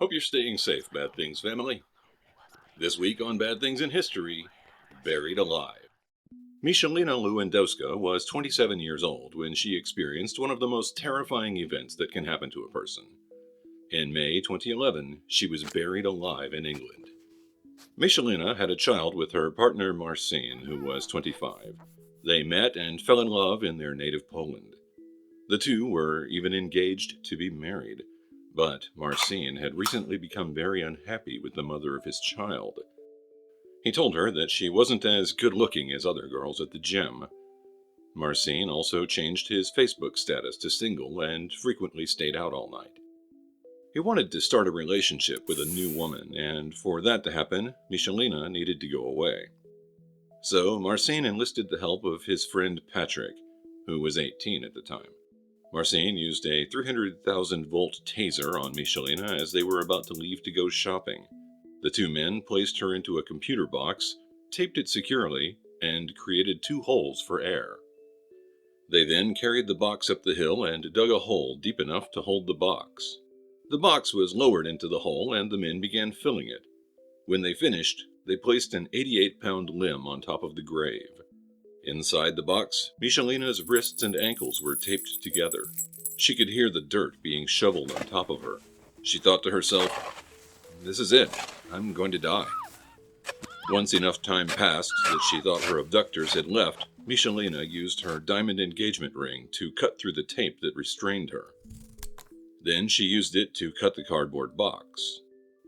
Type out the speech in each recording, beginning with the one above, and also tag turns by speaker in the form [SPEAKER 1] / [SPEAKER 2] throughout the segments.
[SPEAKER 1] Hope you're staying safe, Bad Things family. This week on Bad Things in History, Buried Alive. Michelina Lewandowska was 27 years old when she experienced one of the most terrifying events that can happen to a person. In May 2011, she was buried alive in England. Michelina had a child with her partner Marcin, who was 25. They met and fell in love in their native Poland. The two were even engaged to be married. But Marcin had recently become very unhappy with the mother of his child. He told her that she wasn't as good looking as other girls at the gym. Marcin also changed his Facebook status to single and frequently stayed out all night. He wanted to start a relationship with a new woman, and for that to happen, Michelina needed to go away. So Marcin enlisted the help of his friend Patrick, who was 18 at the time. Marcin used a 300,000-volt taser on Michelina as they were about to leave to go shopping. The two men placed her into a computer box, taped it securely, and created two holes for air. They then carried the box up the hill and dug a hole deep enough to hold the box. The box was lowered into the hole and the men began filling it. When they finished, they placed an 88-pound limb on top of the grave. Inside the box, Michelina's wrists and ankles were taped together. She could hear the dirt being shoveled on top of her. She thought to herself, "This is it. I'm going to die." Once enough time passed that she thought her abductors had left, Michelina used her diamond engagement ring to cut through the tape that restrained her. Then she used it to cut the cardboard box.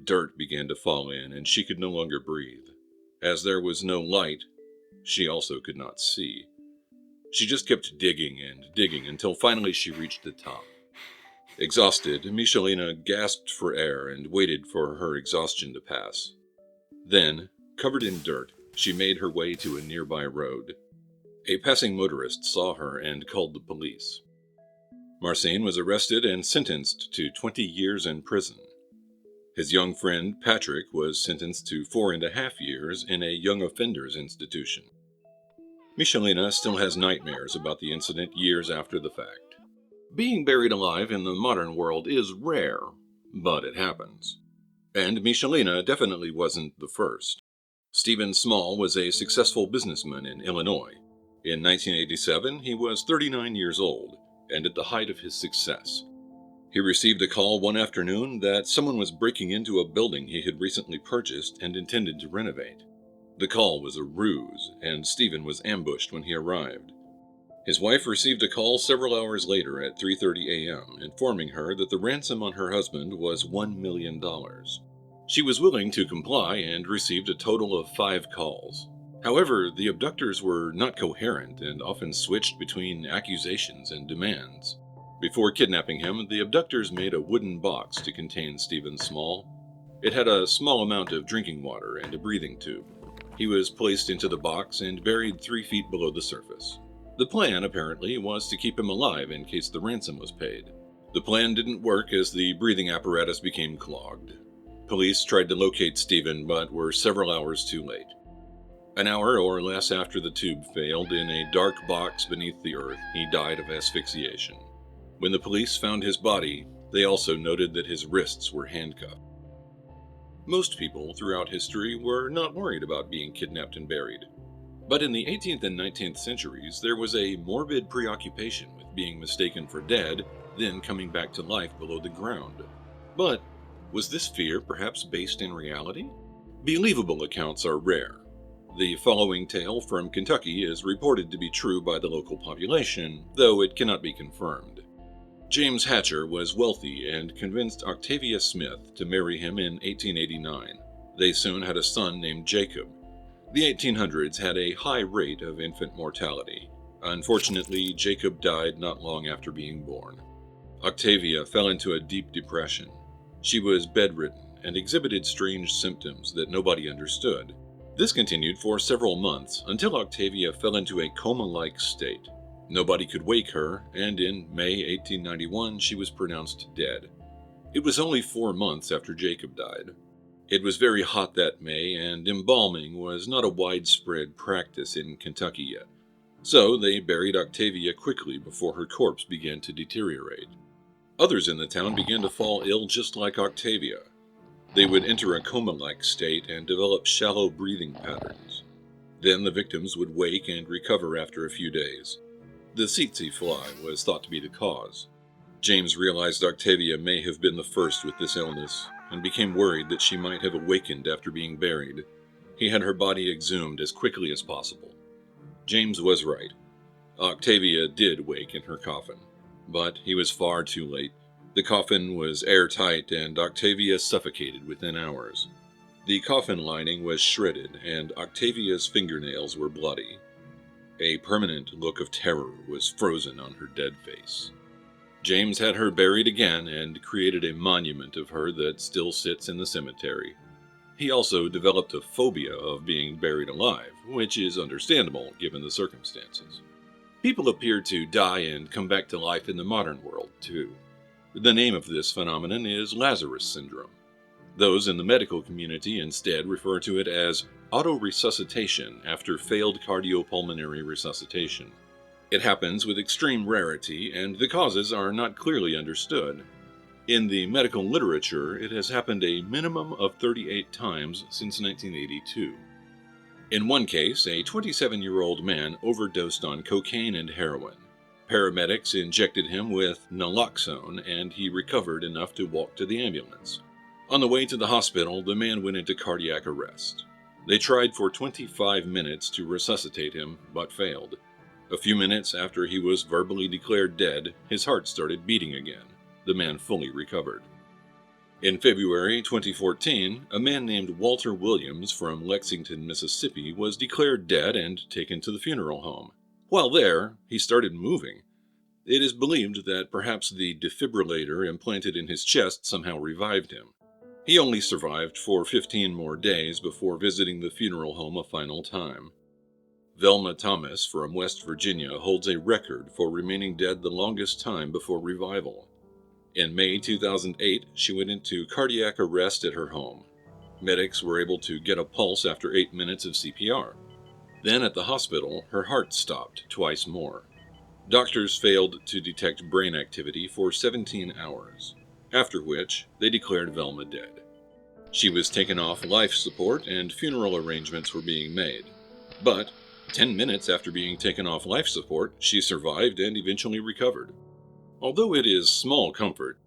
[SPEAKER 1] Dirt began to fall in, and she could no longer breathe. As there was no light, she also could not see. She just kept digging and digging until finally she reached the top. Exhausted, Michelina gasped for air and waited for her exhaustion to pass. Then, covered in dirt, she made her way to a nearby road. A passing motorist saw her and called the police. Marcin was arrested and sentenced to 20 years in prison. His young friend, Patrick, was sentenced to 4.5 years in a young offenders institution. Michelina still has nightmares about the incident years after the fact. Being buried alive in the modern world is rare, but it happens. And Michelina definitely wasn't the first. Stephen Small was a successful businessman in Illinois. In 1987, he was 39 years old, and at the height of his success. He received a call one afternoon that someone was breaking into a building he had recently purchased and intended to renovate. The call was a ruse, and Stephen was ambushed when he arrived. His wife received a call several hours later at 3:30 a.m., informing her that the ransom on her husband was $1 million. She was willing to comply and received a total of 5 calls. However, the abductors were not coherent and often switched between accusations and demands. Before kidnapping him, the abductors made a wooden box to contain Stephen Small. It had a small amount of drinking water and a breathing tube. He was placed into the box and buried 3 feet below the surface. The plan, apparently, was to keep him alive in case the ransom was paid. The plan didn't work as the breathing apparatus became clogged. Police tried to locate Stephen, but were several hours too late. An hour or less after the tube failed, in a dark box beneath the earth, he died of asphyxiation. When the police found his body, they also noted that his wrists were handcuffed. Most people throughout history were not worried about being kidnapped and buried. But in the 18th and 19th centuries, there was a morbid preoccupation with being mistaken for dead, then coming back to life below the ground. But was this fear perhaps based in reality? Believable accounts are rare. The following tale from Kentucky is reported to be true by the local population, though it cannot be confirmed. James Hatcher was wealthy and convinced Octavia Smith to marry him in 1889. They soon had a son named Jacob. The 1800s had a high rate of infant mortality. Unfortunately, Jacob died not long after being born. Octavia fell into a deep depression. She was bedridden and exhibited strange symptoms that nobody understood. This continued for several months until Octavia fell into a coma-like state. Nobody could wake her, and in May 1891 she was pronounced dead. It was only 4 months after Jacob died. It was very hot that May, and embalming was not a widespread practice in Kentucky yet. So they buried Octavia quickly before her corpse began to deteriorate. Others in the town began to fall ill just like Octavia. They would enter a coma-like state and develop shallow breathing patterns. Then the victims would wake and recover after a few days. The tsetse fly was thought to be the cause. James realized Octavia may have been the first with this illness, and became worried that she might have awakened after being buried. He had her body exhumed as quickly as possible. James was right. Octavia did wake in her coffin, but he was far too late. The coffin was airtight, and Octavia suffocated within hours. The coffin lining was shredded, and Octavia's fingernails were bloody. A permanent look of terror was frozen on her dead face. James had her buried again and created a monument of her that still sits in the cemetery. He also developed a phobia of being buried alive, which is understandable given the circumstances. People appear to die and come back to life in the modern world, too. The name of this phenomenon is Lazarus Syndrome. Those in the medical community instead refer to it as autoresuscitation after failed cardiopulmonary resuscitation. It happens with extreme rarity, and the causes are not clearly understood. In the medical literature, it has happened a minimum of 38 times since 1982. In one case, a 27-year-old man overdosed on cocaine and heroin. Paramedics injected him with naloxone, and he recovered enough to walk to the ambulance. On the way to the hospital, the man went into cardiac arrest. They tried for 25 minutes to resuscitate him, but failed. A few minutes after he was verbally declared dead, his heart started beating again. The man fully recovered. In February 2014, a man named Walter Williams from Lexington, Mississippi, was declared dead and taken to the funeral home. While there, he started moving. It is believed that perhaps the defibrillator implanted in his chest somehow revived him. He only survived for 15 more days before visiting the funeral home a final time. Velma Thomas from West Virginia holds a record for remaining dead the longest time before revival. In May 2008, she went into cardiac arrest at her home. Medics were able to get a pulse after 8 minutes of CPR. Then at the hospital, her heart stopped twice more. Doctors failed to detect brain activity for 17 hours, after which they declared Velma dead. She was taken off life support and funeral arrangements were being made. But 10 minutes after being taken off life support, she survived and eventually recovered. Although it is small comfort,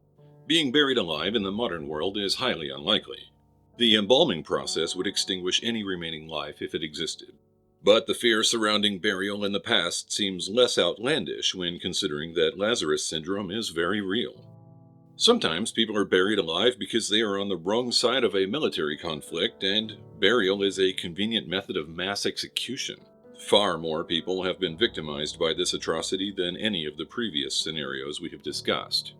[SPEAKER 1] being buried alive in the modern world is highly unlikely. The embalming process would extinguish any remaining life if it existed. But the fear surrounding burial in the past seems less outlandish when considering that Lazarus Syndrome is very real. Sometimes people are buried alive because they are on the wrong side of a military conflict, and burial is a convenient method of mass execution. Far more people have been victimized by this atrocity than any of the previous scenarios we have discussed.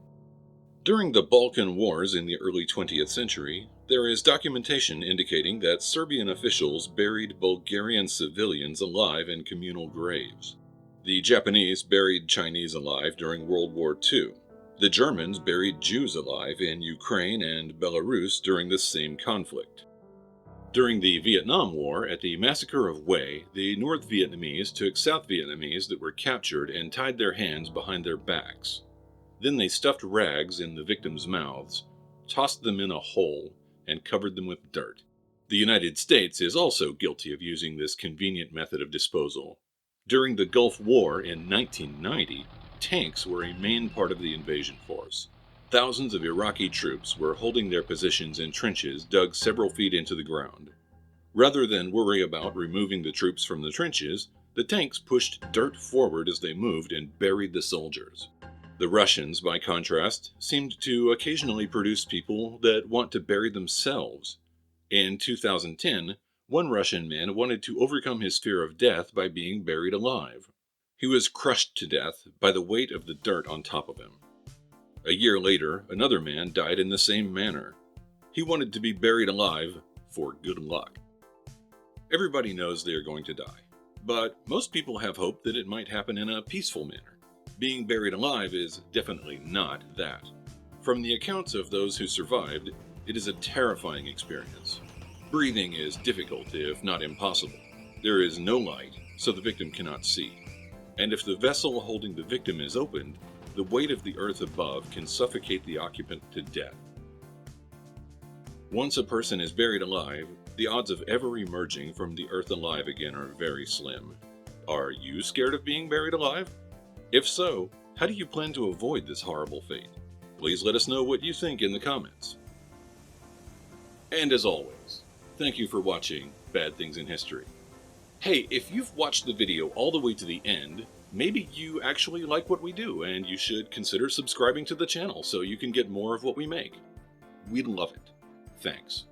[SPEAKER 1] During the Balkan Wars in the early 20th century, there is documentation indicating that Serbian officials buried Bulgarian civilians alive in communal graves. The Japanese buried Chinese alive during World War II. The Germans buried Jews alive in Ukraine and Belarus during the same conflict. During the Vietnam War, at the Massacre of Hue, the North Vietnamese took South Vietnamese that were captured and tied their hands behind their backs. Then they stuffed rags in the victims' mouths, tossed them in a hole, and covered them with dirt. The United States is also guilty of using this convenient method of disposal. During the Gulf War in 1990, tanks were a main part of the invasion force. Thousands of Iraqi troops were holding their positions in trenches dug several feet into the ground. Rather than worry about removing the troops from the trenches, the tanks pushed dirt forward as they moved and buried the soldiers. The Russians, by contrast, seemed to occasionally produce people that want to bury themselves. In 2010, one Russian man wanted to overcome his fear of death by being buried alive. He was crushed to death by the weight of the dirt on top of him. A year later, another man died in the same manner. He wanted to be buried alive for good luck. Everybody knows they are going to die, but most people have hope that it might happen in a peaceful manner. Being buried alive is definitely not that. From the accounts of those who survived, it is a terrifying experience. Breathing is difficult, if not impossible. There is no light, so the victim cannot see. And if the vessel holding the victim is opened, the weight of the earth above can suffocate the occupant to death. Once a person is buried alive, the odds of ever emerging from the earth alive again are very slim. Are you scared of being buried alive? If so, how do you plan to avoid this horrible fate? Please let us know what you think in the comments. And as always, thank you for watching Bad Things in History. Hey, if you've watched the video all the way to the end, maybe you actually like what we do and you should consider subscribing to the channel so you can get more of what we make. We'd love it. Thanks.